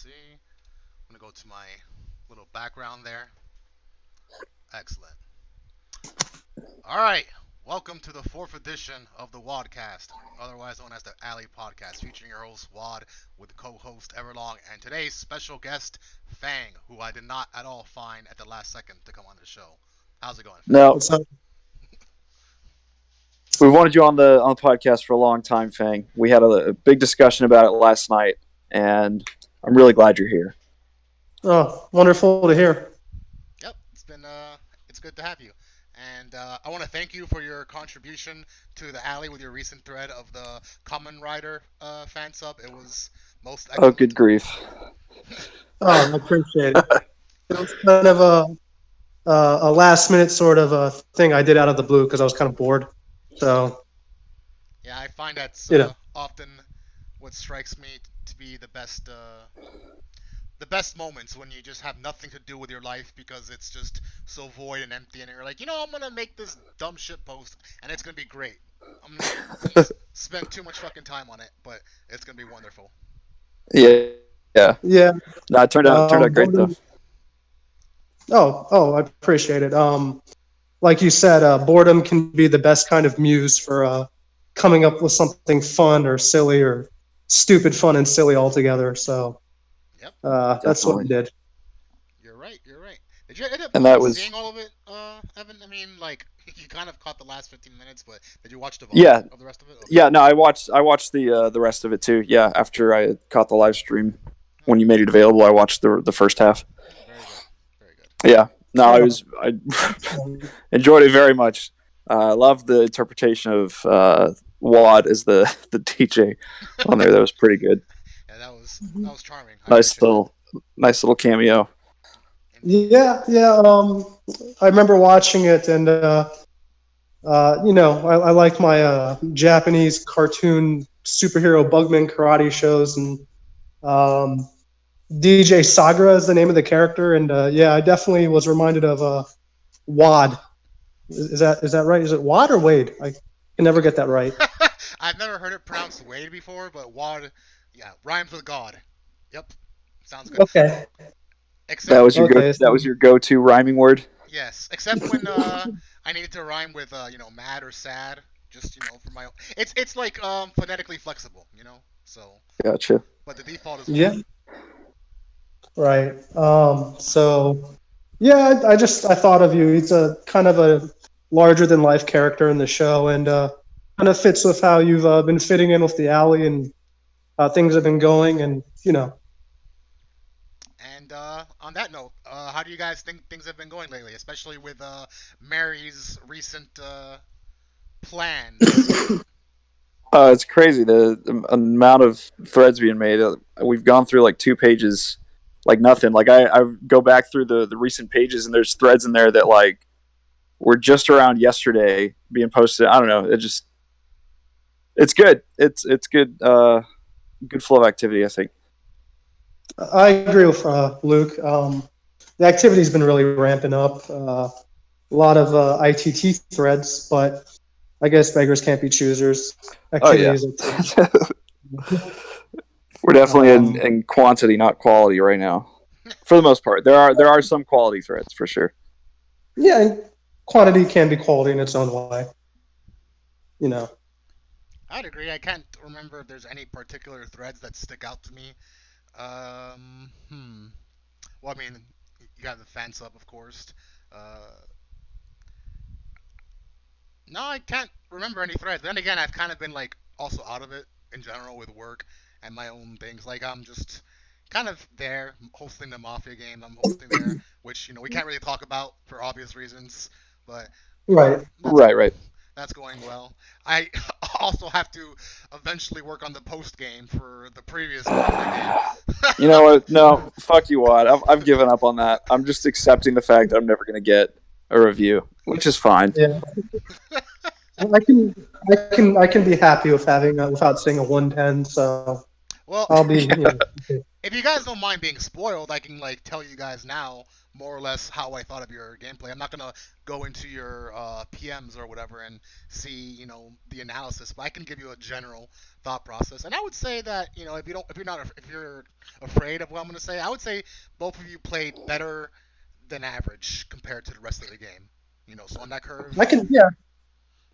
see. I'm gonna go to my little background there. Excellent. All right. Welcome to the fourth edition of the WADcast, otherwise known as the Alley Podcast, featuring your host Wad with co-host Everlong and today's special guest Fang, who I did not at all find at the last second to come on the show. How's it going, Fang? No, What's up? we wanted you on the podcast for a long time, Fang. We had a big discussion about it last night, and I'm really glad you're here. Oh, wonderful to hear. Yep, it's good to have you. And I want to thank you for your contribution to the alley with your recent thread of the Common Rider fan sub. It was most Oh, good excellent. grief! Oh, I appreciate it. It was kind of a last minute sort of a thing I did out of the blue because I was kind of bored. So Yeah, I find that's you know, often what strikes me to be the best moments when you just have nothing to do with your life because it's just so void and empty, and you're like, I'm gonna make this dumb shit post, and it's gonna be great. I'm gonna spend too much fucking time on it, but it's gonna be wonderful. Yeah, yeah. yeah. No, it turned out great though. Boredom. Oh, I appreciate it. Like you said, boredom can be the best kind of muse for coming up with something fun or silly or stupid, fun and silly altogether. So Yep, that's what I Definitely. did. you're right. You're right. Did you end up And that was seeing all of it, Evan? I mean, like you kind of caught the last 15 minutes, but did you watch the VOD yeah, of the rest of it? Okay. yeah. No, I watched the rest of it too. Yeah, after I caught the live stream when you made it available, I watched the first half. Very good. Very good. Yeah, no, Oh, I enjoyed it very much. I love the interpretation of Wad as the DJ on there. That was pretty good. Yeah, that was charming. I Nice appreciate that. little nice little cameo. Indeed. yeah. I remember watching it, and I like my Japanese cartoon superhero Bugman karate shows, and um, DJ Sagra is the name of the character, and yeah, I definitely was reminded of Wad. Is that right? Is it Wad or Wade? I can never get that right. I've never heard it pronounced Wade before, but Wad, yeah, rhymes with God. Yep, sounds good. Okay, Except, okay. That was your go to rhyming word. yes, except when I needed to rhyme with mad or sad, just for my own. It's like phonetically flexible, So, Gotcha. but the default is Yeah, Wad. right. So yeah, I thought of you. He's a kind of a larger than life character in the show, and kind of fits with how you've been fitting in with the alley and how things have been going, and And on that note, how do you guys think things have been going lately, especially with Mary's recent plans? It's crazy the amount of threads being made. We've gone through like 2 pages, like nothing. Like I go back through the recent pages and there's threads in there that like were just around yesterday being posted. I don't know. It's good. It's good. Good flow of activity. I think. I agree with Luke. The activity's been really ramping up. A lot of ITT threads, but I guess beggars can't be choosers. Oh yeah. Activities. We're definitely in, Um, in quantity, not quality, right now. For the most part, there are some quality threads for sure. yeah, and quantity can be quality in its own way. You know. I'd agree. I can't remember if there's any particular threads that stick out to me. Hmm. Well, I mean, you have the fan sub, of course. Uh, no, I can't remember any threads. Then again, I've kind of been like also out of it in general with work and my own things. Like I'm just kind of there hosting the Mafia game. I'm hosting there, which we can't really talk about for obvious reasons, but Right. that's Right, right. that's going well. I also have to eventually work on the post game for the previous Mafia You know game. what? No, fuck you, Wad. I've given up on that. I'm just accepting the fact that I'm never gonna get a review, which is fine. Yeah. I can be happy with having without seeing a 110. So Well, I'll be, if you guys don't mind being spoiled, I can like tell you guys now more or less how I thought of your gameplay. I'm not gonna go into your PMs or whatever and see the analysis, but I can give you a general thought process. And I would say that if you're afraid of what I'm gonna say, I would say both of you played better than average compared to the rest of the game. So on that curve, I can, yeah,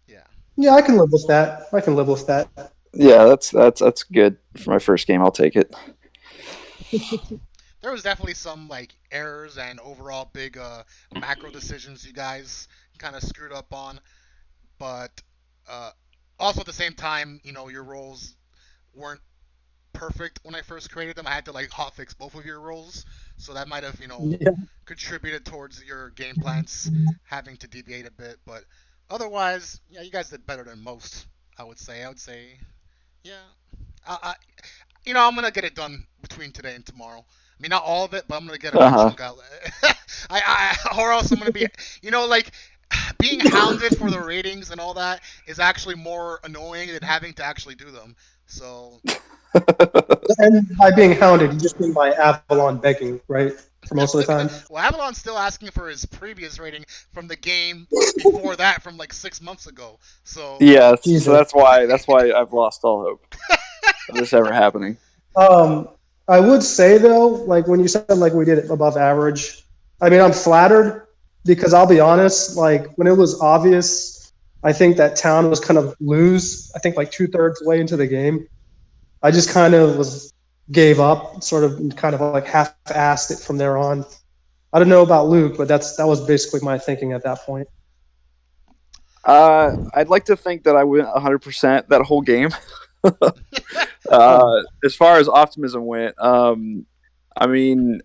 yeah. yeah, I can live with that. I can live with that. Yeah, that's good for my first game. I'll take it. There was definitely some like errors and overall big macro decisions you guys kind of screwed up on, but uh, also at the same time, your roles weren't perfect when I first created them. I had to like hotfix both of your roles, so that might have Yeah. contributed towards your game plans having to deviate a bit. But otherwise, yeah, you guys did better than most. I would say. Yeah. I, I'm gonna get it done between today and tomorrow. I mean, not all of it, but I'm gonna get a Uh good huh. chunk out. Or else I'm gonna be, like, being hounded for the ratings and all that is actually more annoying than having to actually do them. So, And by being hounded, you just mean by Avalon begging, right? For most of the time. well, Avalon's still asking for his previous rating from the game before that, from like 6 months ago. So, Yeah, so Jesus. that's why I've lost all hope of this ever happening. Um, I would say though, like when you said like we did it above average, I mean I'm flattered because I'll be honest, like when it was obvious, I think that town was kind of lose. I think like 2/3 way into the game, I just kind of was gave up, sort of kind of like half-assed it from there on. I don't know about Luke, but that was basically my thinking at that point. I'd like to think that I went 100% that whole game. Oh, As far as optimism went, I mean,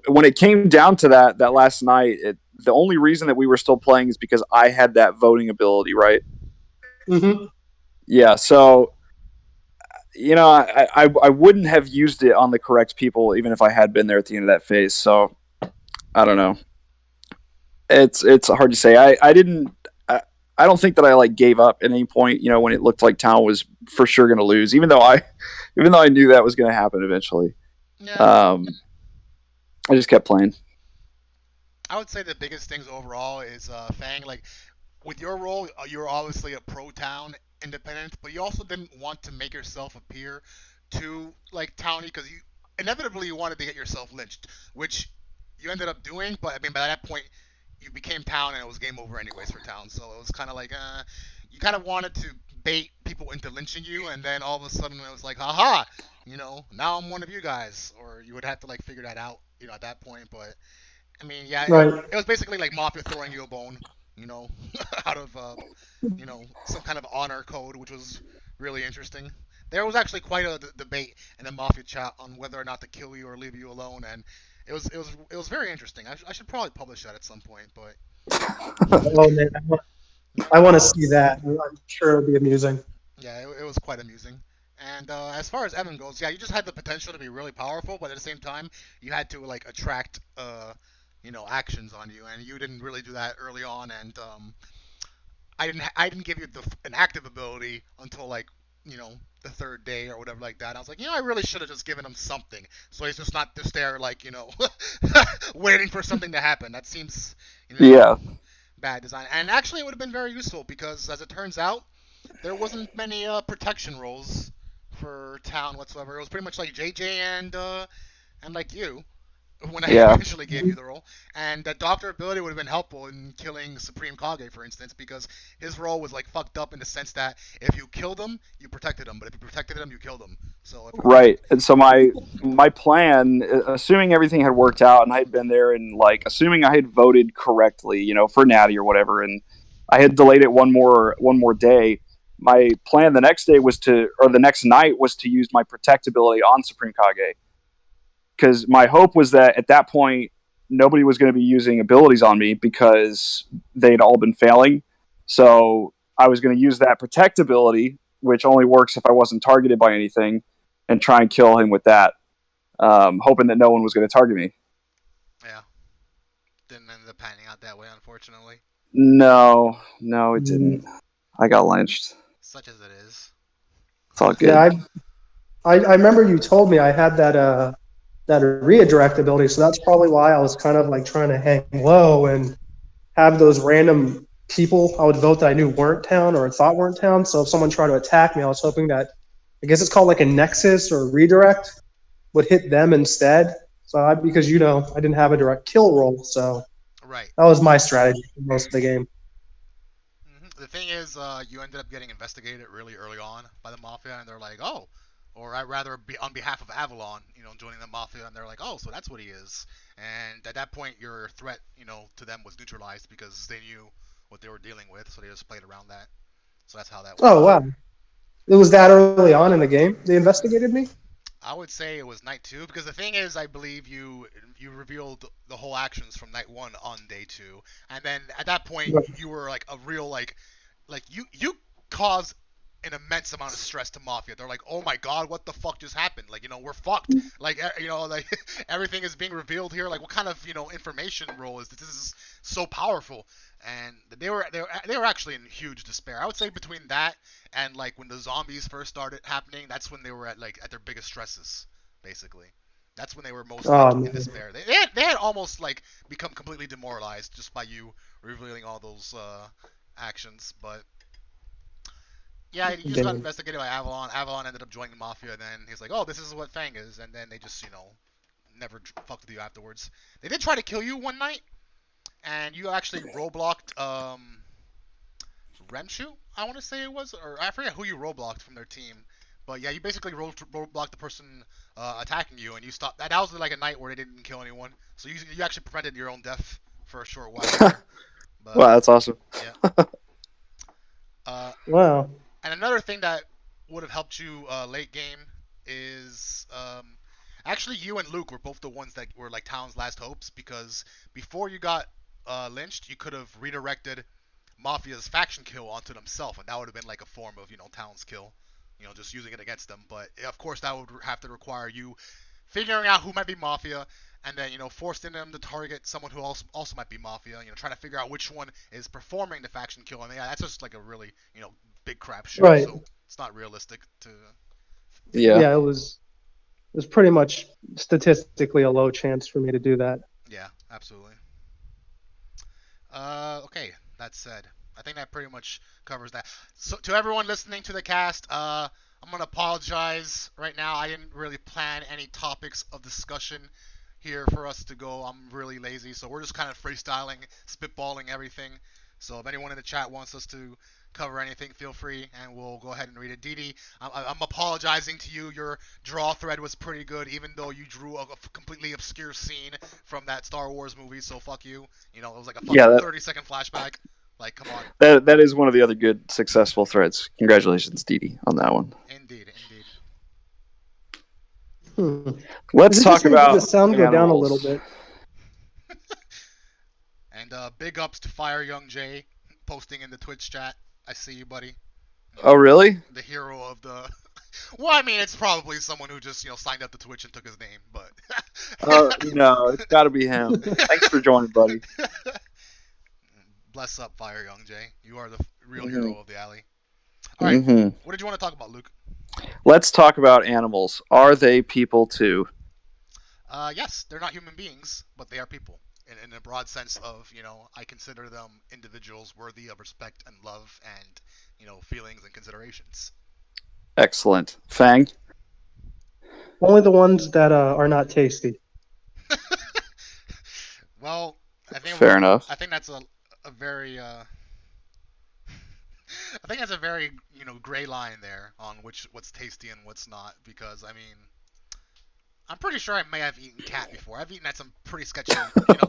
when it came down to that last night, the only reason that we were still playing is because I had that voting ability, right? mm-hmm. Yeah. So I wouldn't have used it on the correct people even if I had been there at the end of that phase. So I don't know. It's hard to say. I didn't. I don't think that I like gave up at any point. When it looked like Town was for sure going to lose, even though I knew that was going to happen eventually. yeah, Um, I just kept playing. I would say the biggest things overall is Fang. Like, with your role, you're obviously a pro town independent, but you also didn't want to make yourself appear too like towny because you inevitably you wanted to get yourself lynched, which you ended up doing. But I mean, by that point, you became town and it was game over anyways for town. So it was kind of like you kind of wanted to bait people into lynching you, and then all of a sudden it was like, haha, now I'm one of you guys, or you would have to like figure that out, at that point. But I mean, yeah, Right. it was basically like Mafia throwing you a bone, out of some kind of honor code, which was really interesting. There was actually quite a debate in the Mafia chat on whether or not to kill you or leave you alone, and it was very interesting. I should probably publish that at some point, but Oh man, I want to see that. I'm sure it'll be amusing. yeah, it was quite amusing. And as far as Evan goes, yeah, you just had the potential to be really powerful, but at the same time, you had to like attract actions on you, and you didn't really do that early on. And I didn't give you an active ability until like the third day or whatever like that. I was like, I really should have just given him something, so he's just not just there like waiting for something to happen. That seems you know Yeah, bad design. And actually, it would have been very useful because as it turns out, there wasn't many protection rolls for town whatsoever. It was pretty much like JJ and like you when I yeah, eventually gave you the role. And that Doctor ability would have been helpful in killing Supreme Kage, for instance, because his role was like fucked up in the sense that if you killed him, you protected him, but if you protected him, you killed him. So if you right. And so my plan, assuming everything had worked out and I had been there and like assuming I had voted correctly, for Natty or whatever, and I had delayed it one more day. My plan the next day was to, or the next night was to use my protect ability on Supreme Kage, because my hope was that at that point nobody was going to be using abilities on me because they'd all been failing. So I was going to use that protect ability, which only works if I wasn't targeted by anything, and try and kill him with that, hoping that no one was going to target me. yeah, didn't end up panning out that way, unfortunately. No, no, it Mm. didn't. I got lynched. Such as it is. It's all Yeah, good. I remember you told me I had that redirect ability, so that's probably why I was kind of like trying to hang low and have those random people I would vote that I knew weren't town or thought weren't town. So if someone tried to attack me, I was hoping that I guess it's called like a nexus or redirect would hit them instead. So because I didn't have a direct kill roll, so Right. that was my strategy for most of the game. The thing is, you ended up getting investigated really early on by the mafia, and they're like, "Oh," or I rather be on behalf of Avalon, joining the mafia, and they're like, "Oh, so that's what he is." And at that point, your threat, to them was neutralized because they knew what they were dealing with, so they just played around that. So that's how that Oh worked. wow, it was that early on in the game they investigated me. I would say it was night two because the thing is, I believe you revealed the whole actions from night one on day two, and then at that point you were like a real like you cause an immense amount of stress to mafia. They're like, oh my god, what the fuck just happened? Like we're fucked. Like like everything is being revealed here. Like what kind of information role is this? This is so powerful. And they were actually in huge despair. I would say between that and like when the zombies first started happening, that's when they were at their biggest stresses, basically. That's when they were most Oh like in man, despair. They had almost like become completely demoralized just by you revealing all those actions. But yeah, you just got damn. investigated by Avalon. Avalon ended up joining the mafia, and then he's like, "Oh, this is what Fang is," and then they just never fucked with you afterwards. They did try to kill you one night, and you actually roadblocked Renshu, I want to say it was, or I forget who you roadblocked from their team. But yeah, you basically roadblocked the person attacking you, and you stopped. That was like a night where they didn't kill anyone, so you actually prevented your own death for a short while there. But Wow, that's awesome. yeah, uh, Wow. and another thing that would have helped you late game is actually you and Luke were both the ones that were like Town's last hopes because before you got lynched, you could have redirected Mafia's faction kill onto themselves, and that would have been like a form of Town's kill, just using it against them. But of course, that would have to require you figuring out who might be Mafia, and then forcing them to target someone who also might be Mafia. Trying to figure out which one is performing the faction kill, and yeah, that's just like a really big crapshoot. Right. So it's not realistic to. Yeah. Yeah, it was pretty much statistically a low chance for me to do that. Yeah, absolutely. Okay. That said, I think that pretty much covers that. So to everyone listening to the cast, I'm gonna apologize right now. I didn't really plan any topics of discussion here for us to go. I'm really lazy, so we're just kind of freestyling, spitballing everything. So if anyone in the chat wants us to cover anything, feel free, and we'll go ahead and read it. Didi, I'm apologizing to you. Your draw thread was pretty good, even though you drew a completely obscure scene from that Star Wars movie. So fuck you. It was like a Yeah, fucking 30-second flashback. Like, come on. that is one of the other good successful threads. Congratulations, Dee Dee, on that one. Indeed, indeed. Hmm. Is Let's it just talk me? Did the about sound go down a little animals. bit? And big ups to Fire Young Jay posting in the Twitch chat. I see you, buddy. Oh, really? The hero of the. Well, I mean, it's probably someone who just signed up to Twitch and took his name, but. No, it's got to be him. Thanks for joining, buddy. Bless up, Fire Young Jay. You are the real Hmm. hero of the alley. All right, Hmm. what did you want to talk about, Luke? Let's talk about animals. Are they people too? Yes, they're not human beings, but they are people. In a broad sense of, I consider them individuals worthy of respect and love and, feelings and considerations. Excellent. Fang? Only the ones that are not tasty. Well, I think Fair enough. I think that's a very I think that's a very gray line there on what's tasty and what's not because I mean I'm pretty sure I may have eaten cat before. I've eaten at some pretty sketchy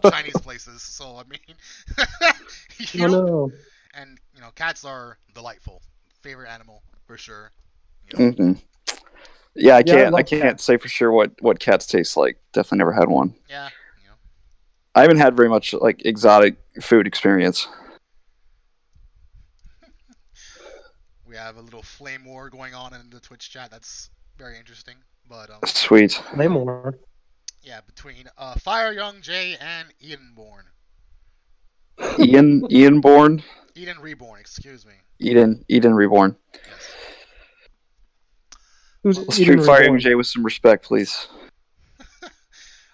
Chinese places, so I mean Oh you no. and cats are delightful, favorite animal for sure. You know Hmm. Yeah, I Yeah, I can't. I love can't cats. say for sure what cats taste like. Definitely never had one. yeah I haven't had very much like exotic food experience. we have a little flame war going on in the Twitch chat. That's very interesting, but Sweet. Claymore. yeah, between Fire Young Jay and Edenborn. Ian born. Eden Reborn, excuse me. Eden Reborn. Yes. who's Well, Eden Street Fire Young Reborn. J with some respect, please.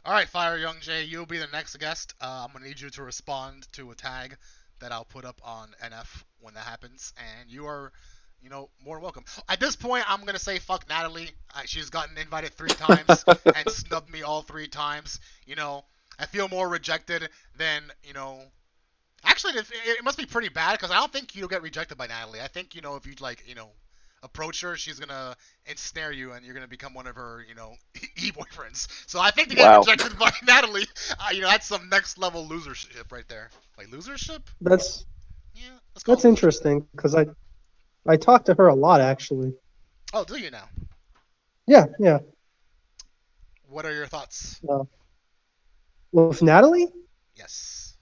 all right, Fire Young J, you'll be the next guest. I'm gonna need you to respond to a tag that I'll put up on NF when that happens, and you are, more than welcome. At this point, I'm gonna say fuck Natalie. She's gotten invited 3 times and snubbed me all 3 times. I feel more rejected than. Actually, it must be pretty bad because I don't think you'll get rejected by Natalie. I think if you approach her, she's gonna ensnare you, and you're gonna become one of her e-boyfriends. So I think to get Wow. rejected by Natalie, that's some next level losership right there. Like losership? That's Yeah, let's call that's it losership. interesting because I talk to her a lot actually. Oh, do you now? Yeah, yeah. What are your thoughts? Uh, with Natalie, Yes.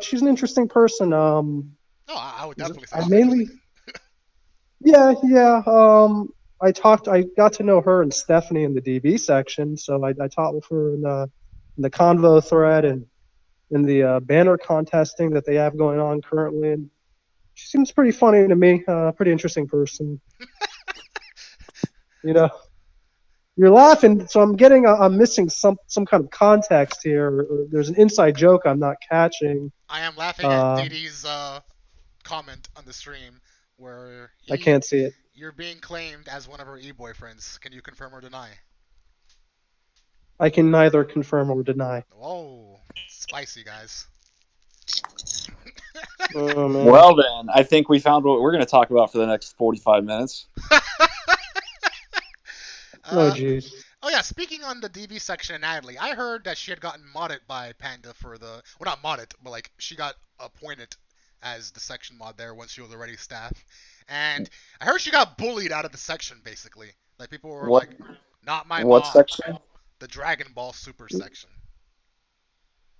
she's an interesting person. No, I would definitely say I she's interesting. mainly, yeah, yeah. I got to know her and Stephanie in the DB section, so I talked with her in the convo thread and in the banner contesting that they have going on currently. And she seems pretty funny to me. Pretty interesting person. You know, you're laughing, so I'm missing some kind of context here. Or there's an inside joke I'm not catching. I am laughing at Uh, Didi's comment on the stream where I can't see it. you're being claimed as one of her e-boyfriends. Can you confirm or deny? I can neither confirm or deny. Whoa, spicy guys. Oh man. Well, then, I think we found what we're going to talk about for the next 45 minutes. Oh uh, jeez. oh yeah, speaking on the DV section of Natalie, I heard that she had gotten modded by Panda for the well, not modded, but like she got appointed as the section mod there once she was already staff, and I heard she got bullied out of the section basically. Like people were What like, "Not my what mod." section? The Dragon Ball Super section.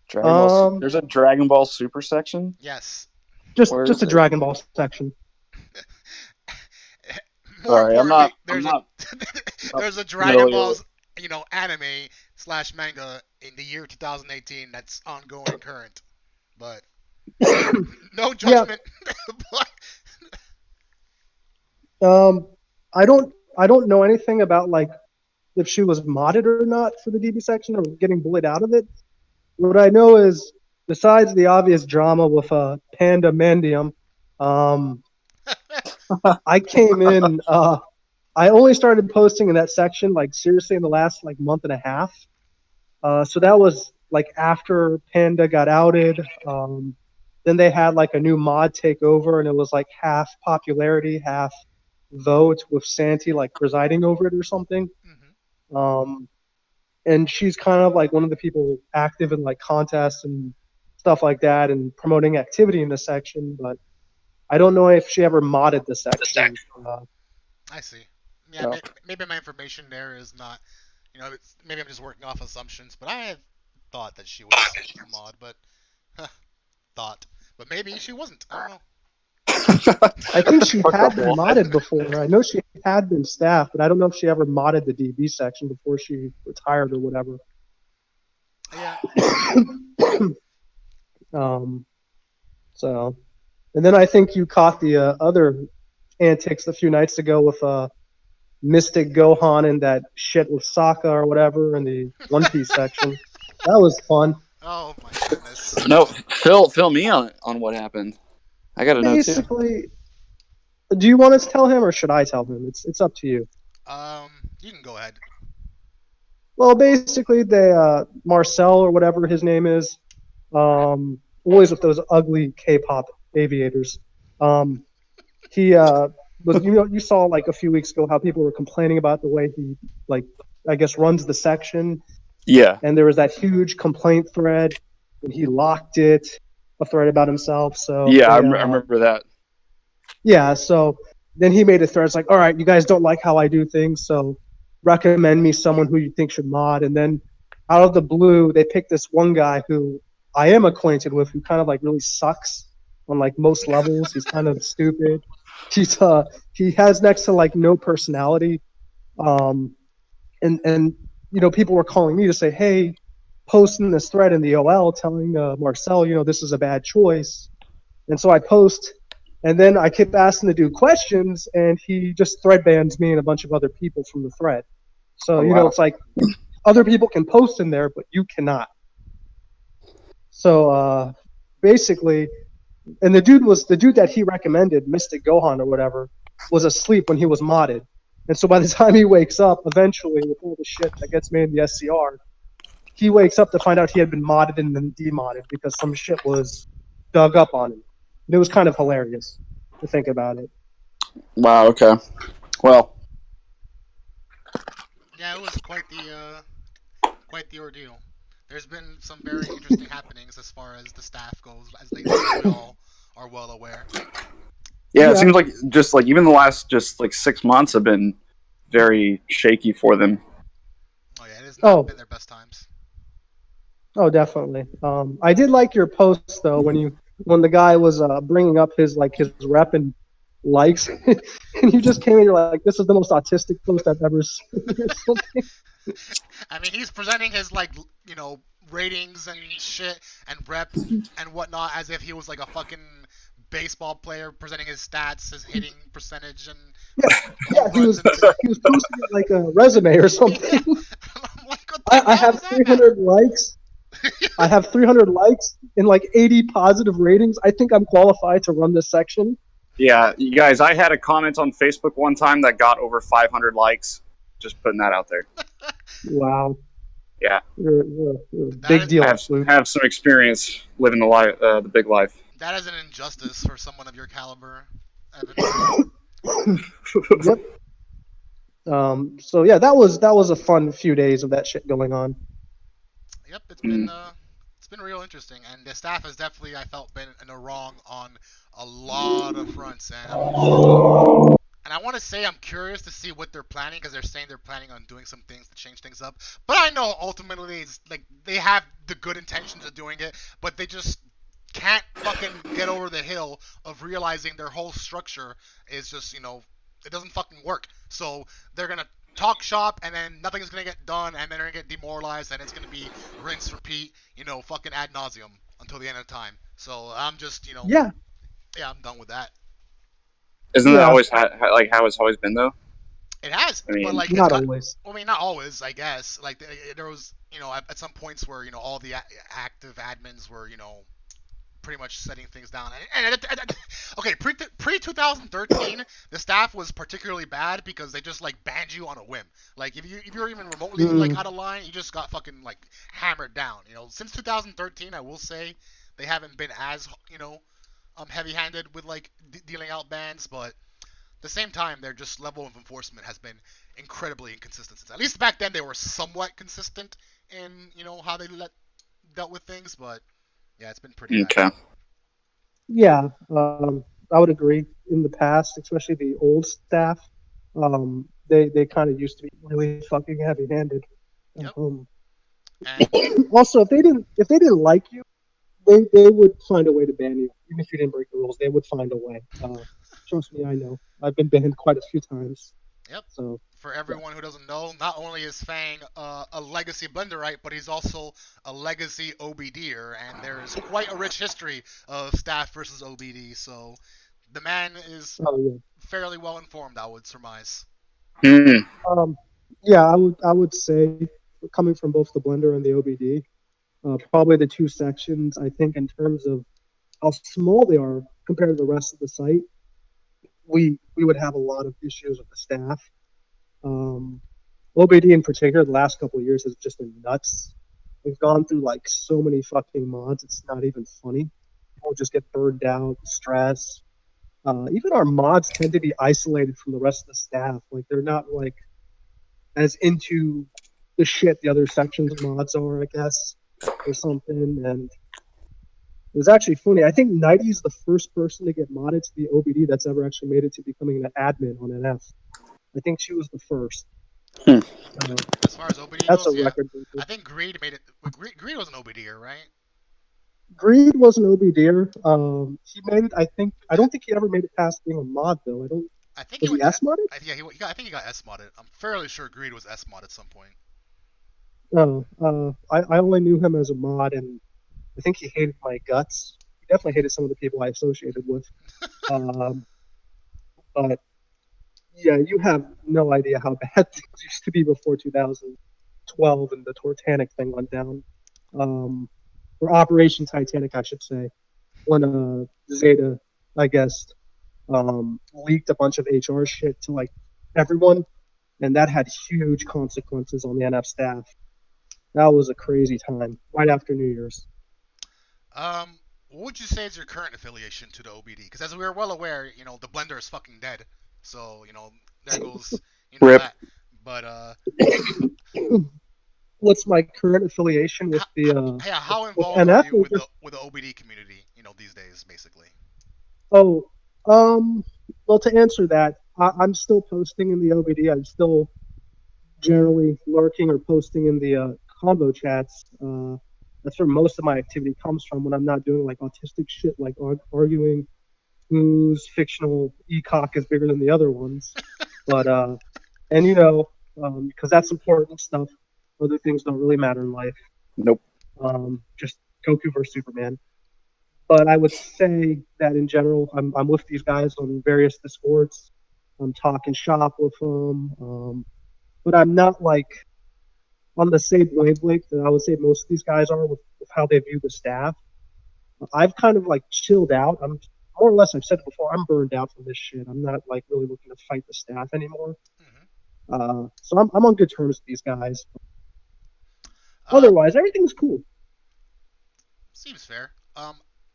Dragon Ball. Um, There's a Dragon Ball Super section. Yes. Where just is a it? Dragon Ball section. More Sorry, I'm importantly, not. I'm not there's a Dragon familiar Ball with. anime slash manga in the year 2018 that's ongoing current, but no Yeah. judgment. But Um, I don't know anything about like if she was modded or not for the DB section or getting bullied out of it. What I know is, besides the obvious drama with Panda Mandium, um, I came in. I only started posting in that section like seriously in the last like month and a half. So that was like after Panda got outed. Then they had like a new mod take over, and it was like half popularity, half vote, with Santi like presiding over it or something. mhm. Um, and she's kind of like one of the people active in like contests and stuff like that and promoting activity in the section. But I don't know if she ever modded the section. I see. Yeah, Oh. maybe my information there is not. Maybe I'm just working off assumptions, but I had thought that she was a mod, but thought, but maybe she wasn't. I don't know. I think she Fuck had up, been Walt. modded before. I know she had been staff, but I don't know if she ever modded the DB section before she retired or whatever. Yeah. um, so, and then I think you caught the other antics a few nights ago with Mystic Gohan and that shit with Sokka or whatever in the One Piece section. That was fun. Oh my goodness. No, fill me on what happened. I got to know too. Basically, do you want to tell him or should I tell him? It's up to you. You can go ahead. Well, basically, they Marcel or whatever his name is, always with those ugly K-pop aviators. Um, he was you saw like a few weeks ago how people were complaining about the way he like I guess runs the section, Yeah, and there was that huge complaint thread, and he locked it, a thread about himself. So yeah, they I remember that. yeah, so then he made a thread. It's like, all right, you guys don't like how I do things, so recommend me someone who you think should mod. And then out of the blue, they picked this one guy who I am acquainted with, who kind of like really sucks on like most levels. He's kind of stupid. He's he has next to like no personality. Um, and people were calling me to say, hey, posting this thread in the OL telling Marcel, this is a bad choice. And so I post, And then I kept asking to do questions, and he just thread bans me and a bunch of other people from the thread. So Oh you know, wow. it's like other people can post in there, but you cannot. So basically, and the dude that he recommended, Mystic Gohan or whatever, was asleep when he was modded. And so by the time he wakes up, eventually with all the shit that gets made in the SCR, he wakes up to find out he had been modded and then demodded because some shit was dug up on him. And it was kind of hilarious to think about it. Wow. Okay. Well. Yeah, it was quite the ordeal. There's been some very interesting happenings as far as the staff goes as lately, as we all are well aware. Yeah, it Yeah. seems like just like even the last just like 6 months have been very shaky for them. Oh yeah, it has not Oh, been their best times. oh, definitely. I did like your post though when the guy was bringing up his rep and likes, and you just came in. You're like, this is the most autistic post I've ever seen or something. I mean, he's presenting his like ratings and shit and rep and whatnot as if he was like a fucking baseball player presenting his stats, his hitting percentage and Yeah, yeah. home runs and He was posting it like a resume or yeah. something. I'm like, what the I hell have does that matter? 300 likes. I have 300 likes and like 80 positive ratings. I think I'm qualified to run this section. Yeah, you guys, I had a comment on Facebook one time that got over 500 likes. Just putting that out there. Wow, Yeah, you're a that big is I deal, have Luke. have some experience living the big life. that is an injustice for someone of your caliber, Evan. Yep. So yeah, that was a fun few days of that shit going on. Yep, Mm. it's been real interesting, and the staff has definitely I felt been in the wrong on a lot of fronts, and I want to say I'm curious to see what they're planning because they're saying they're planning on doing some things to change things up. But I know ultimately it's like they have the good intentions of doing it, but they just can't fucking get over the hill of realizing their whole structure is just it doesn't fucking work. So they're gonna talk shop and then nothing's gonna get done and then they're gonna get demoralized and it's gonna be rinse repeat, fucking ad nauseum until the end of time. So I'm just Yeah, yeah, I'm done with that. Isn't that yeah, always like how it's always been though? It has, I but mean, like it's not got. always. I mean, not always, I guess. Like there was, at some points where all the active admins were, pretty much setting things down. Okay, pre 2013, the staff was particularly bad because they just like banned you on a whim. Like if you're even remotely like Mm, out of line, you just got fucking like hammered down. Since 2013, I will say they haven't been as heavy-handed with like dealing out bans, but the same time, their just level of enforcement has been incredibly inconsistent. At least back then, they were somewhat consistent in how they dealt with things, but yeah, it's been pretty bad. okay. yeah, I would agree. In the past, especially the old staff, they kind of used to be really fucking heavy-handed. Yep. Um, And Also, if they didn't like you, they would find a way to ban you. Even if you didn't break the rules, they would find a way. Trust me, I know. I've been banned quite a few times. yep. So For yeah. everyone who doesn't know, not only is Fang a legacy Blenderite, but he's also a legacy OBDer, and there is quite a rich history of staff versus OBD. So the man is Oh yeah. fairly well informed, I would surmise. Hmm. Um, yeah, I would say coming from both the Blender and the OBD, probably the two sections. I think in terms of how small they are compared to the rest of the site, we would have a lot of issues with the staff. Um, OBD in particular, the last couple of years has just been nuts. We've gone through like so many fucking mods, it's not even funny. People just get burned out, stress. Even our mods tend to be isolated from the rest of the staff. Like they're not like as into the shit the other sections mods are, I guess, or something. And it was actually funny. I think Nighty's the first person to get modded to the OBD that's ever actually made it to becoming an admin on NF. I think she was the first. Hmm. Uh, As far as OBD that's a goes, yeah, record I breaker. think Greed made it. Greed was an OBDer, right? Greed was an OBDer. He made it. I don't think he ever made it past being a mod though. I don't. I think he Was went he to. S modded? Yeah, I think he got S modded. I'm fairly sure Greed was S mod at some point. No. I only knew him as a mod, and I think he hated my guts. He definitely hated some of the people I associated with. Um, but yeah, you have no idea how bad things used to be before 2012 and the Titanic thing went down. Or Operation Titanic, I should say, when Zeta, I guess, leaked a bunch of HR shit to like everyone, and that had huge consequences on the NF staff. That was a crazy time, right after New Year's. What would you say is your current affiliation to the OBD? Because as we're well aware, the blender is fucking dead. So there goes Rip. that. But What's my current affiliation with how, the yeah, how with involved are NF? you with the OBD community? These days, basically. Oh, well, to answer that, I'm still posting in the OBD. I'm still generally lurking or posting in the combo chats. That's where most of my activity comes from when I'm not doing like autistic shit, like arguing whose fictional ecock is bigger than the other ones. But and because that's important stuff. Other things don't really matter in life. Nope. Just Goku versus Superman. But I would say that in general, I'm with these guys on various discords. I'm talking shop with them, but I'm not like on the same wavelength that I would say most of these guys are with how they view the staff. I've kind of like chilled out. I'm more or less. I've said it before. I'm burned out from this shit. I'm not like really looking to fight the staff anymore. Hmm. So I'm on good terms with these guys. Uh, Otherwise, everything's cool. Seems fair.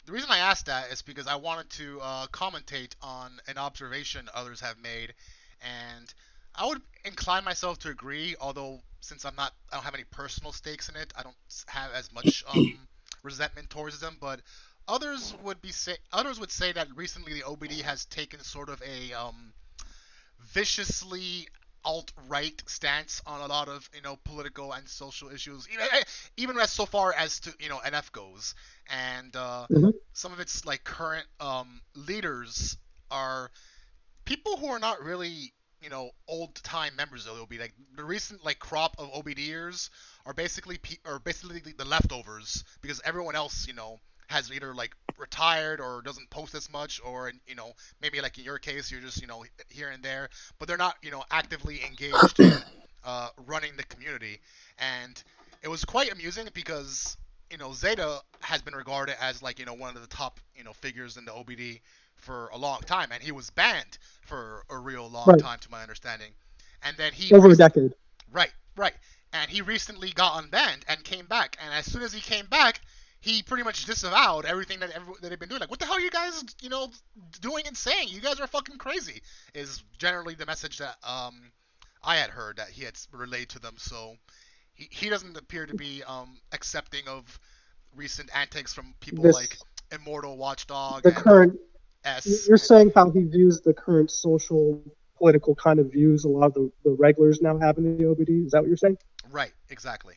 The reason I asked that is because I wanted to commentate on an observation others have made, and I would incline myself to agree. Although since I don't have any personal stakes in it, I don't have as much resentment towards them. But others would say that recently the OBD has taken sort of a viciously alt-right stance on a lot of political and social issues, even as so far as to NF goes, and Mm-hmm. some of its like current leaders are people who are not really old time members of the OBD. Like the recent like crop of OBDers are basically the leftovers because everyone else has either like retired or doesn't post as much, or maybe like in your case you're just here and there, but they're not actively engaged in running the community. And it was quite amusing because Zeta has been regarded as like one of the top figures in the OBD for a long time, and he was banned for a real long Right. time, to my understanding. And then Over a decade. right, and he recently got unbanned and came back. And as soon as he came back, he pretty much disavowed everything that they've been doing. Like, what the hell are you guys, doing and saying? You guys are fucking crazy. Is generally the message that I had heard that he had relayed to them. So he doesn't appear to be accepting of recent antics from people like This Immortal Watchdog the and current S. you're saying how he views the current social political kind of views a lot of the regulars now have in the OBD. Is that what you're saying? Right, exactly.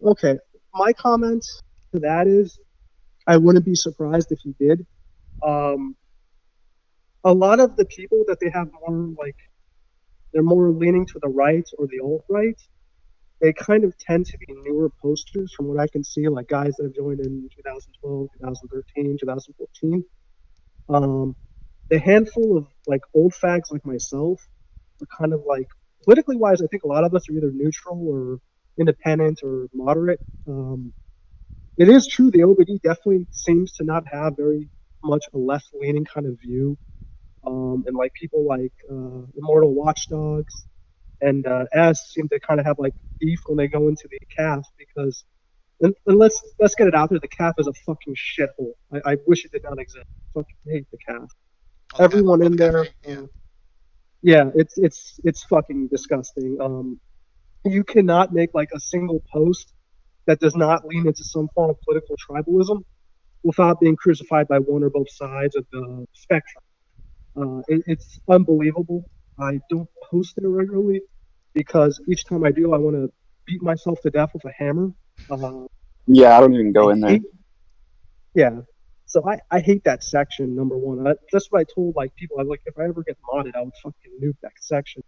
Okay. My comment to that is I wouldn't be surprised if he did. Um, a lot of the people that they have more like they're more leaning to the right or the alt right. They kind of tend to be newer posters from what I can see, like guys that have joined in 2012, 2013, 2014. Um, the handful of like old fags like myself are kind of like politically wise. I think a lot of us are either neutral or independent or moderate. It is true the OBD definitely seems to not have very much a left leaning kind of view. And like people like Immortal Watchdogs and S seem to kind of have like beef when they go into the calf because and let's get it out there. The calf is a fucking shithole. I wish it did not exist. I fucking hate the calf. Everyone The in there, cafe, yeah. yeah, it's fucking disgusting. You cannot make like a single post that does not lean into some form of political tribalism without being crucified by one or both sides of the spectrum. It's unbelievable. I don't post it regularly because each time I do, I want to beat myself to death with a hammer. Uh, Yeah, I don't even go I in there. hate, yeah. So I hate that section. Number one, that's what I told like people. I was like, if I ever get modded, I would fucking nuke that section.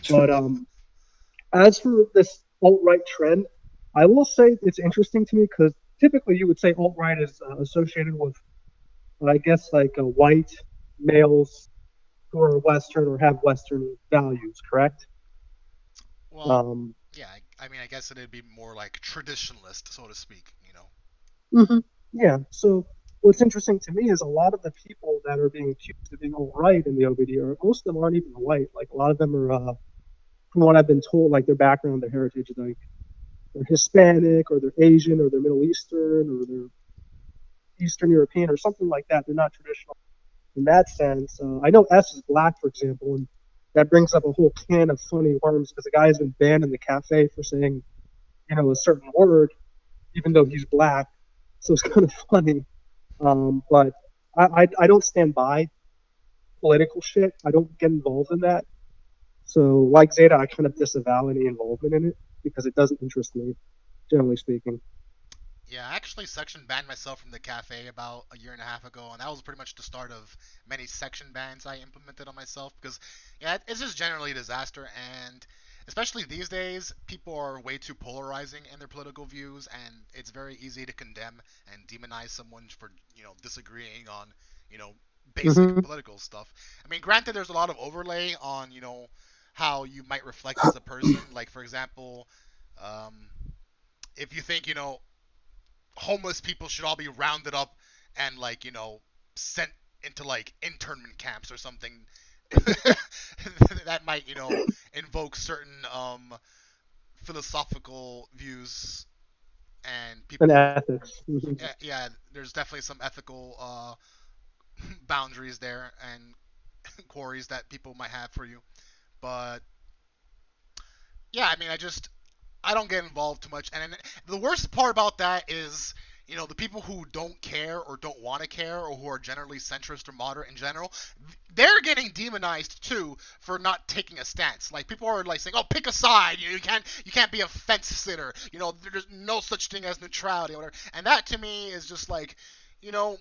But as for this alt right trend, I will say it's interesting to me because typically you would say alt right is associated with, I guess, like a white. males who are Western or have Western values, correct? Well, Um, yeah, I mean, I guess it'd be more like traditionalist, so to speak. hmm Yeah. So what's interesting to me is a lot of the people that are being accused of being all right in the OVD are most of them aren't even white. Like a lot of them are, from what I've been told, like their background, their heritage is like they're Hispanic or they're Asian or they're Middle Eastern or they're Eastern European or something like that. They're not traditional in that sense. I know S is black, for example, and that brings up a whole can of funny worms because the guy has been banned in the cafe for saying, a certain word, even though he's black. So it's kind of funny. But I don't stand by political shit. I don't get involved in that. So like Zeta, I kind of disavow any involvement in it because it doesn't interest me, generally speaking. Yeah, I actually section banned myself from the cafe about a year and a half ago, and that was pretty much the start of many section bans I implemented on myself because, yeah, it's just generally a disaster, and especially these days, people are way too polarizing in their political views, and it's very easy to condemn and demonize someone for, disagreeing on, you know, basic Mm-hmm. political stuff. I mean, granted, there's a lot of overlay on, how you might reflect as a person. Like, for example, um, if you think, homeless people should all be rounded up and like sent into like internment camps or something that might invoke certain philosophical views and And people. ethics. Mm-hmm. Yeah, yeah, there's definitely some ethical boundaries there and quarries that people might have for you, but yeah, I mean, I don't get involved too much. And the worst part about that is, the people who don't care or don't want to care or who are generally centrist or moderate in general, they're getting demonized too for not taking a stance. Like people are like saying, "Oh, pick a side. You can't be a fence sitter. There's no such thing as neutrality or whatever." And that to me is just like, you know,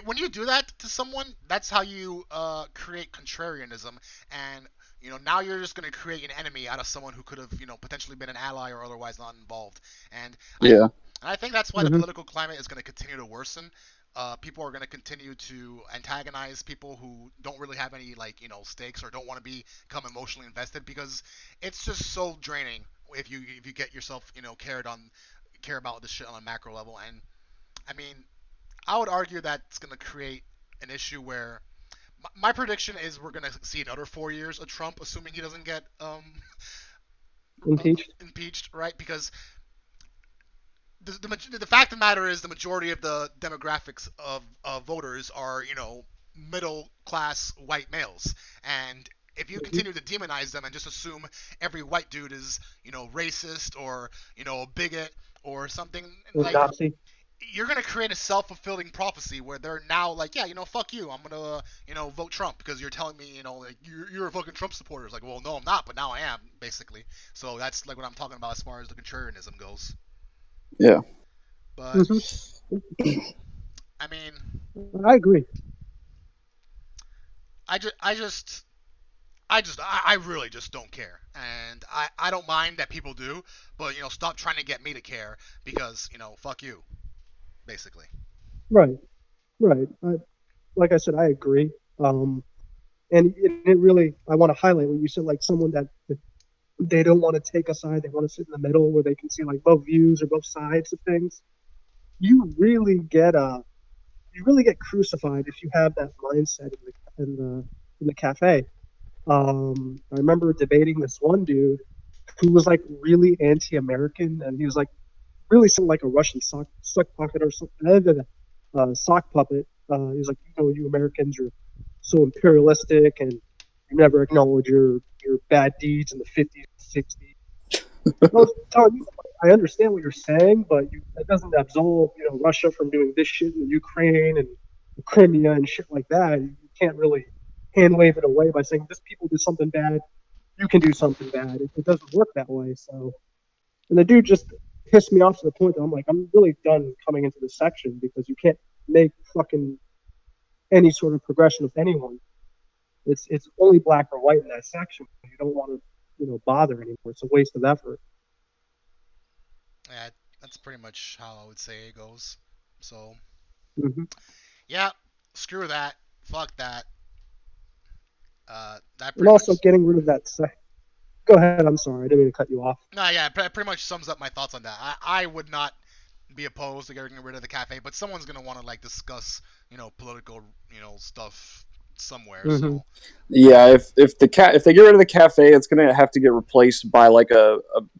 when you do that to someone, that's how you create contrarianism, and now you're just going to create an enemy out of someone who could have potentially been an ally or otherwise not involved. And I Yeah, and I think that's why the Mm-hmm. political climate is going to continue to worsen. People are going to continue to antagonize people who don't really have any like stakes or don't want to become emotionally invested because it's just so draining if you get yourself care about this shit on a macro level. And I mean, I would argue that's going to create an issue where my prediction is we're going to see another 4 years of Trump, assuming he doesn't get Impeached. impeached, right? Because the fact of the matter is the majority of the demographics of voters are middle class white males, and if you Mm-hmm. continue to demonize them and just assume every white dude is racist or a bigot or something Or like Nazi. you're gonna create a self-fulfilling prophecy where they're now like, yeah, fuck you, I'm gonna, vote Trump because you're telling me, like you're a fucking Trump supporter. It's like, well, no, I'm not, but now I am, basically. So that's like what I'm talking about as far as the contrarianism goes. yeah, But Mm-hmm. I mean, I agree. I just, I just, I really just don't care, and I don't mind that people do, but stop trying to get me to care because fuck you, basically. Right. Right. Like I said, I agree. And it really, I want to highlight what you said, like someone that they don't want to take a side, they want to sit in the middle where they can see like both views or both sides of things. You really get you really get crucified if you have that mindset in the cafe. I remember debating this one dude who was like really anti-American, and he was like really sounded like a Russian sock pocket or something, sock puppet. He was like, you Americans are so imperialistic, and you never acknowledge your bad deeds in the 50s, 60s. I was telling you, I understand what you're saying, but that doesn't absolve Russia from doing this shit in the Ukraine and Crimea and shit like that. You can't really hand wave it away by saying this people did something bad, you can do something bad. It doesn't work that way. So, and the dude just pissed me off to the point that I'm like, I'm really done coming into this section because you can't make fucking any sort of progression with anyone. It's only black or white in that section. You don't want to bother anymore. It's a waste of effort. Yeah, that's pretty much how I would say it goes. So Mm-hmm. yeah. screw that, fuck that. That And pretty also much. getting rid of that. Go ahead. I'm sorry. I didn't mean to cut you off. No, yeah, pretty much sums up my thoughts on that. I would not be opposed to getting rid of the cafe, but someone's gonna want to like discuss, political, stuff somewhere. Hmm. So, Yeah, if they get rid of the cafe, it's gonna have to get replaced by like a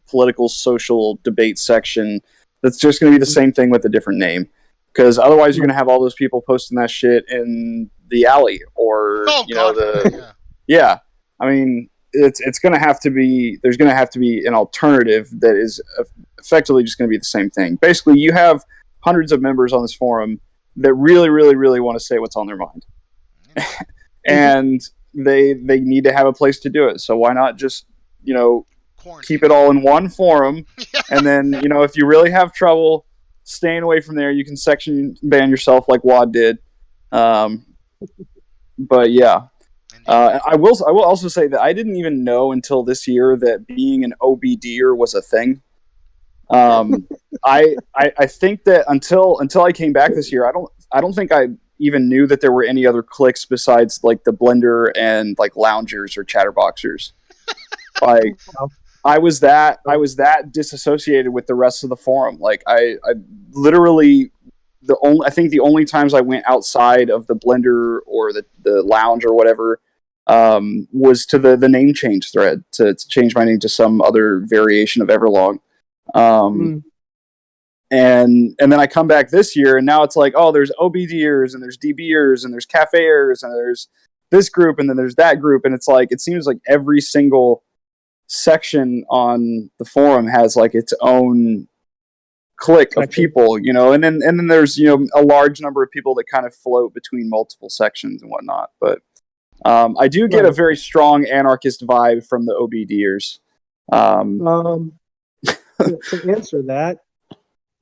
political social debate section that's just gonna be the same thing with a different name. Because otherwise, you're Right. gonna have all those people posting that shit in the alley, or oh God forbid, the yeah. yeah. I mean, it's gonna have to be. There's gonna have to be an alternative that is effectively just gonna be the same thing. Basically, you have hundreds of members on this forum that really, really, really want to say what's on their mind, You know, Hmm. and they need to have a place to do it. So why not just keep quarantine it them. all in one forum, Yeah. and then if you really have trouble staying away from there, you can section ban yourself like WAD did. Um, but yeah, Indeed. I will also say that I didn't even know until this year that being an OBDer was a thing. Um, I think that until I came back this year, I don't think I even knew that there were any other cliques besides like the Blender and like loungers or chatterboxers. Like I was that disassociated with the rest of the forum. Like I literally I think the only times I went outside of the Blender or the lounge or whatever was to the name change thread to change my name to some other variation of Everlong. Um, Mm. and then I come back this year, and now it's like, oh, there's OBDers and there's DBers and there's cafeers and there's this group and then there's that group, and it's like it seems like every single section on the forum has like its own clique of Section. people, and then there's a large number of people that kind of float between multiple sections and whatnot. But I do get a Right. very strong anarchist vibe from the OBDers. Um, Um, to answer that,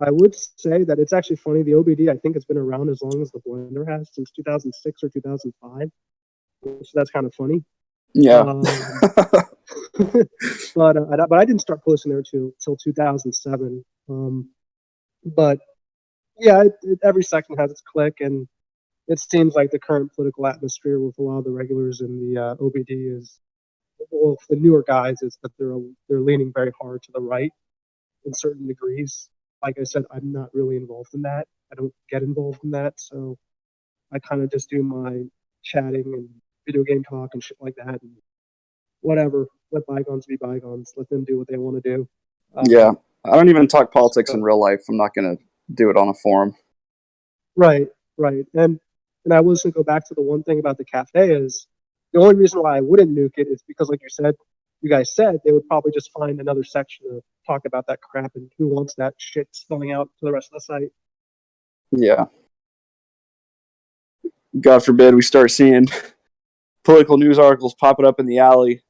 I would say that it's actually funny. The OBD, I think, has been around as long as the Blender has, since 2006 or 2005. So that's kind of funny. yeah, Um, but I didn't start posting there till 2007. But yeah, every section has its clique, and it seems like the current political atmosphere with a lot of the regulars in the OBD is, well, the newer guys, is that they're leaning very hard to the right in certain degrees. Like I said, I'm not really involved in that. I don't get involved in that, so I kind of just do my chatting and video game talk and shit like that, and whatever. Let bygones be bygones. Let them do what they want to do. yeah. Um, I don't even talk politics in so real life. I'm not gonna do it on a forum. right, right, and I was to go back to the one thing about the cafe is the only reason why I wouldn't nuke it is because, like you guys said, they would probably just find another section to talk about that crap, and who wants that shit spilling out to the rest of the site? Yeah, God forbid we start seeing political news articles popping up in the alley.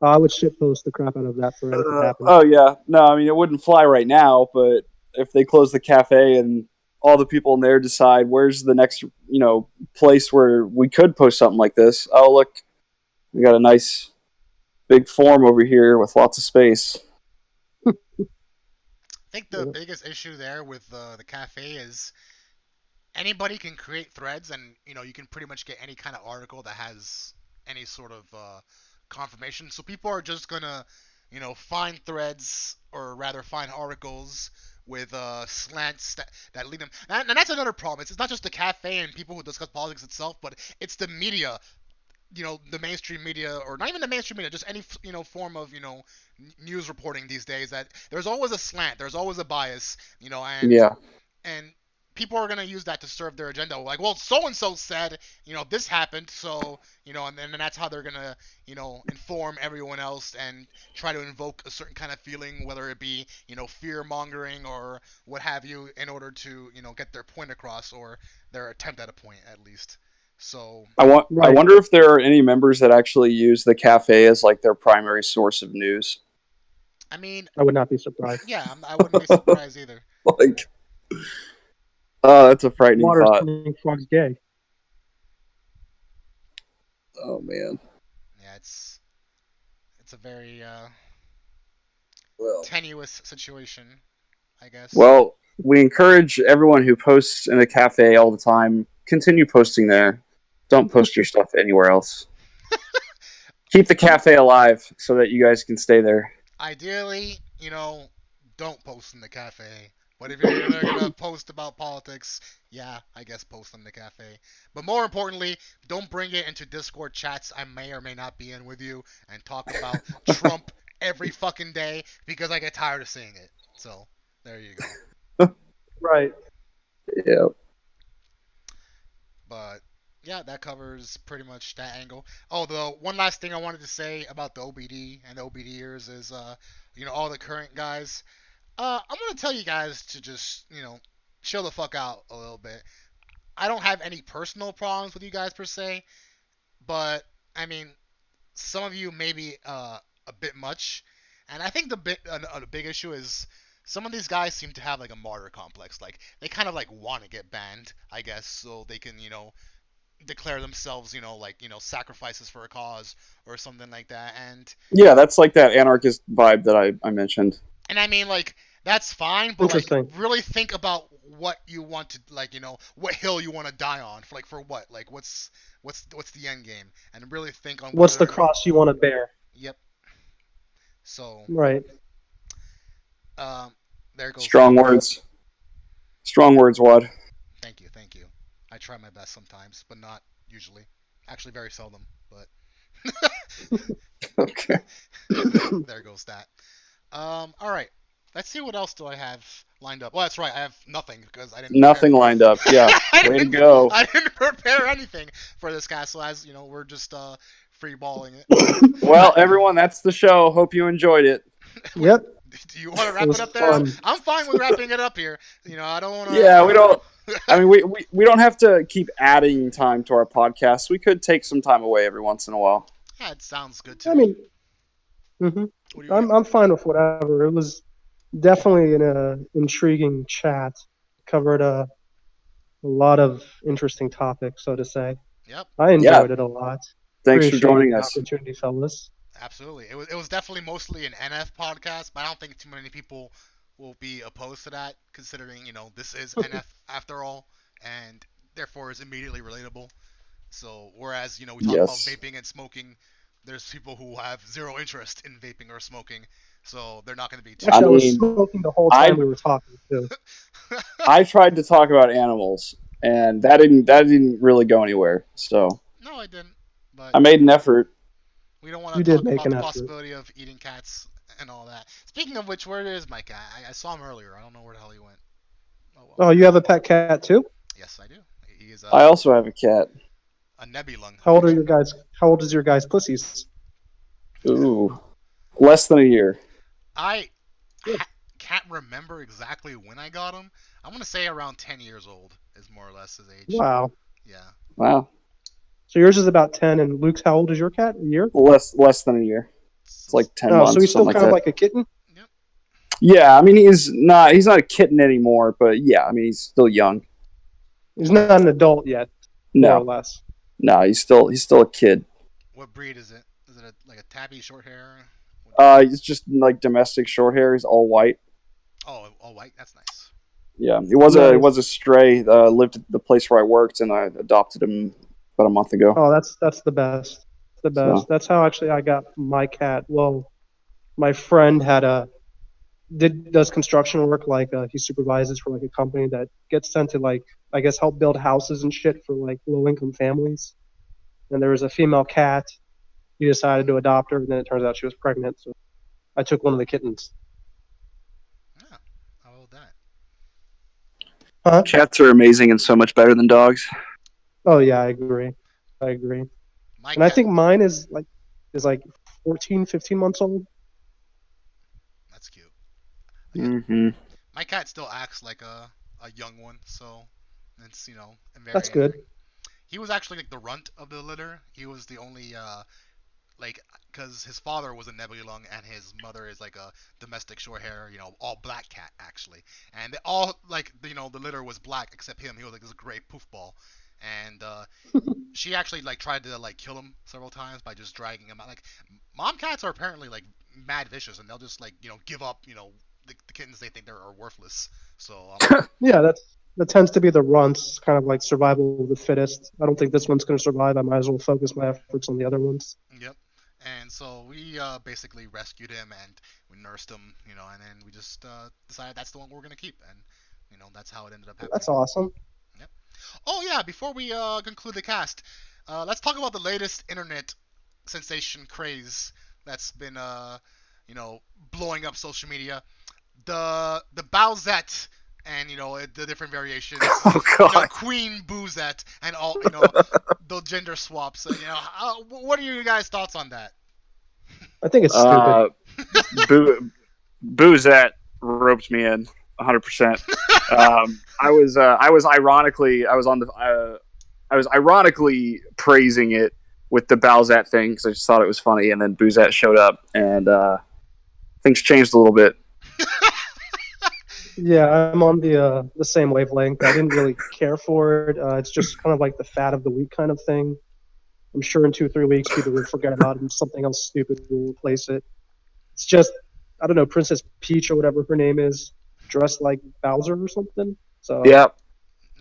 I would shit post the crap out of that thread if it happened. Oh yeah, no, I mean it wouldn't fly right now, but if they close the cafe and all the people in there decide where's the next place where we could post something like this. Oh look, we got a nice big forum over here with lots of space. I think the biggest issue there with the cafe is anybody can create threads, and you can pretty much get any kind of article that has any sort of confirmation. So people are just gonna, find threads, or rather find articles with slants that lead them. And that's another problem. It's not just the cafe and people who discuss politics itself, but it's the media. The mainstream media, or not even the mainstream media, just any form of news reporting these days. That there's always a slant, there's always a bias, Yeah, and people are going to use that to serve their agenda. Like, well, so and so said, this happened, so and then that's how they're going to, inform everyone else and try to invoke a certain kind of feeling, whether it be, fear mongering or what have you, in order to, get their point across, or their attempt at a point at least. So, I Right. wonder if there are any members that actually use the cafe as like their primary source of news. I mean, I would not be surprised. yeah, I wouldn't be surprised either. Like, oh, that's a frightening Water thought. spinning frogs gay. Oh man. Yeah, it's a very Well, tenuous situation, I guess. well, we encourage everyone who posts in a cafe all the time continue posting there. Don't post your stuff anywhere else. Keep the cafe alive so that you guys can stay there. Ideally, don't post in the cafe. But if they're gonna post about politics, yeah, I guess post in the cafe. But more importantly, don't bring it into Discord chats I may or may not be in with you and talk about Trump every fucking day because I get tired of seeing it. So there you go. Right. Yeah. But yeah, that covers pretty much that angle. Oh, the one last thing I wanted to say about the OBD and the OBDers is, all the current guys. I'm gonna tell you guys to just, chill the fuck out a little bit. I don't have any personal problems with you guys per se, but I mean, some of you maybe a bit much, and I think the big issue is some of these guys seem to have like a martyr complex. Like they kind of like want to get banned, I guess, so they can declare themselves like sacrifices for a cause or something like that. Yeah, that's like that anarchist vibe that I mentioned. And I mean, like, that's fine, but like, Interesting. really think about what you want to, like, what hill you want to die on. For what? Like, what's the end game? And really think on What's the whether. cross you want to bear? Yep. So, Right. um, there goes Strong that. words. Strong words, Wad. Thank you, thank you. I try my best sometimes, but not usually. Actually, very seldom. But Okay. there goes that. All right. Let's see what else do I have lined up. Well, that's right. I have nothing because I didn't prepare. Nothing lined up. Yeah. I Way to didn't. go. I didn't prepare anything for this castle. As we're just free balling it. Well, everyone, that's the show. Hope you enjoyed it. Wait, Yep. do you want to It wrap it was up there? fun. I'm fine with wrapping it up here. I don't want Yeah, we don't. to. I mean, we don't have to keep adding time to our podcast. We could take some time away every once in a while. Yeah, it sounds good to I me. mean, hmm What do you? I'm fine with whatever. It was definitely an intriguing chat. Covered a lot of interesting topics, so to say. Yep. I Yeah. enjoyed it a lot. Thanks for Appreciate joining the us. opportunity, fellas. Absolutely. It was definitely mostly an NF podcast, but I don't think too many people will be opposed to that, considering this is NF after all, and therefore is immediately relatable. So whereas we talk about Yes. vaping and smoking, there's people who have zero interest in vaping or smoking, so they're not going to be I Actually, I too. was mean, smoking the whole time I we were talking too. I tried to talk about animals, and that didn't really go anywhere. So No, I didn't. But I made an effort. we don't want You to did talk make about an the effort. possibility of eating cats and all that. Speaking of which, where is my cat? I saw him earlier. I don't know where the hell he went. Oh well. Oh, you have a pet cat too? Yes, I do. He is I also have a cat. a nebulung How old are actually. your guys? How old is your guys' pussies? Ooh, less than a year. I can't remember exactly when I got him. I'm gonna say around 10 years old is more or less his age. Wow. Yeah. Wow, So yours is about 10, and Luke's how old is your cat? A year? less than a year. It's So like 10 Oh, so months, he's something still like kind of that. like a kitten. yep. Yeah, I mean he's not a kitten anymore, but yeah, I mean he's still young. He's What not an adult yet, more or No, less. no, he's still a kid. what breed is it? Is it like a tabby short hair? What breed? He's just like domestic short hair. He's all white. Oh, all white. That's nice. Yeah, it was a Nice. stray. Lived at the place where I worked, and I adopted him about a month ago. Oh, that's the best. The best. So That's how actually I got my cat. Well, my friend had a does construction work, like he supervises for like a company that gets sent to, like, I guess, help build houses and shit for like low income families. And there was a female cat. He decided to adopt her, and then it turns out she was pregnant. So I took one of the kittens. Yeah. How old that? Huh? cats are amazing and so much better than dogs. Oh yeah, I agree. I agree. My And I cat. think mine is like 14, 15 months old. That's cute. Yeah. Hmm. My cat still acts like a young one, so it's That's very good. he was actually like the runt of the litter. He was the only like because his father was a nebulung and his mother is like a domestic short hair, all black cat actually, and they all like the litter was black except him. He was like this gray poof ball, and she actually like tried to like kill him several times by just dragging him out. Like mom cats are apparently like mad vicious and they'll just like give up the kittens they think are worthless. So I'm like, Yeah, that tends to be the runts, kind of like survival of the fittest. I don't think this one's going to survive. I might as well focus my efforts on the other ones. Yep. And so we basically rescued him and we nursed him, and then we just decided that's the one we're gonna keep, and that's how it ended up happening. That's awesome. Yep. Oh yeah, before we conclude the cast, let's talk about the latest internet sensation craze that's been blowing up social media. The Bowsette and the different variations. Oh God. Queen Boozette and all the gender swaps. What are your guys' thoughts on that? I think it's stupid. Boozette roped me in 100%. I was ironically praising it with the Bowsette thing because I just thought it was funny, and then Boozette showed up, and things changed a little bit. Yeah, I'm on the same wavelength. I didn't really care for it. It's just kind of like the fad of the week kind of thing. I'm sure in 2 3 weeks people will forget about it and something else stupid will replace it. It's just I don't know, Princess Peach or whatever her name is, dressed like Bowser or something. So, Yeah,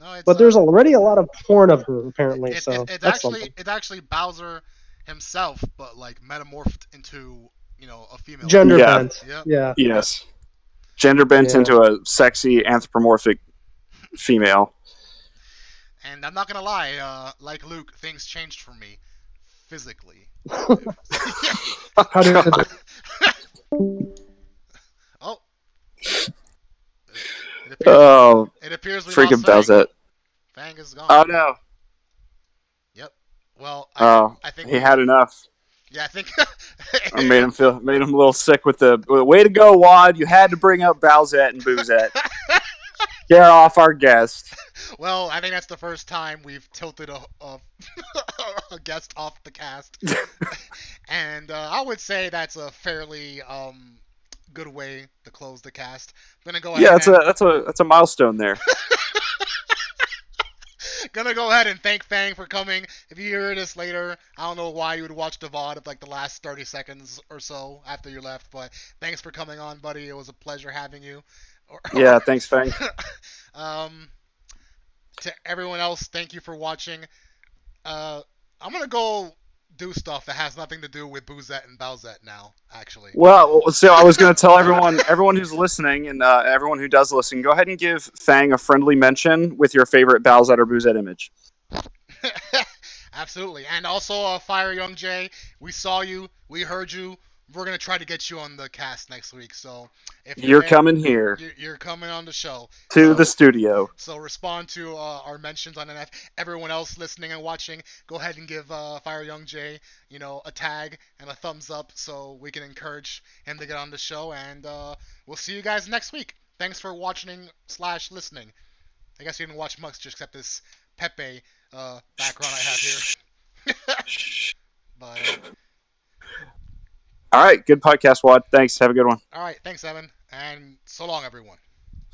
No, it's but there's already a lot of porn of her apparently. So it's that's actually something. it's actually Bowser himself, but like metamorphed into a female Gender form. yeah, bent. Yep. Yeah, Yep. yes. Gender bent yeah. into a sexy anthropomorphic female. And I'm not gonna lie, like Luke, things changed for me physically. How did it? Oh, it appears Oh, it appears we lost freaking Fang. Bowsette. Fang is gone. Oh no. Yep. Well, Oh, I think he we had enough. yeah I think I made him a little sick with the way to go, Wad. You had to bring up Bowsette and Boozette. Scare off our guest. Well, I think that's the first time we've tilted a guest off the cast, and I would say that's a fairly good way to close the cast. I'm gonna go Yeah, ahead and that's a milestone there. gonna go ahead and thank Fang for coming. If you hear this later, I don't know why you would watch the VOD of like the last 30 seconds or so after you left, but thanks for coming on, buddy. It was a pleasure having you. Yeah, thanks, Fang. um, to everyone else, thank you for watching. Uh, I'm gonna go do stuff that has nothing to do with Boozette and Bowsette now. Actually. Well, so I was going to tell everyone who's listening, and everyone who does listen, go ahead and give Fang a friendly mention with your favorite Bowsette or Boozette image. Absolutely, and also Fire Young Jay. We saw you, we heard you. We're gonna try to get you on the cast next week. So if you're You're there, coming here you're coming on the show. to the studio. So respond to our mentions on NF. Everyone else listening and watching, go ahead and give Fire Young Jay, a tag and a thumbs up so we can encourage him to get on the show. And we'll see you guys next week. Thanks for watching / listening. I guess you didn't watch much just except this Pepe background I have here. But All right, good podcast, Wad. Thanks. Have a good one. all right, thanks, Evan, and so long, everyone.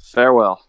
Farewell.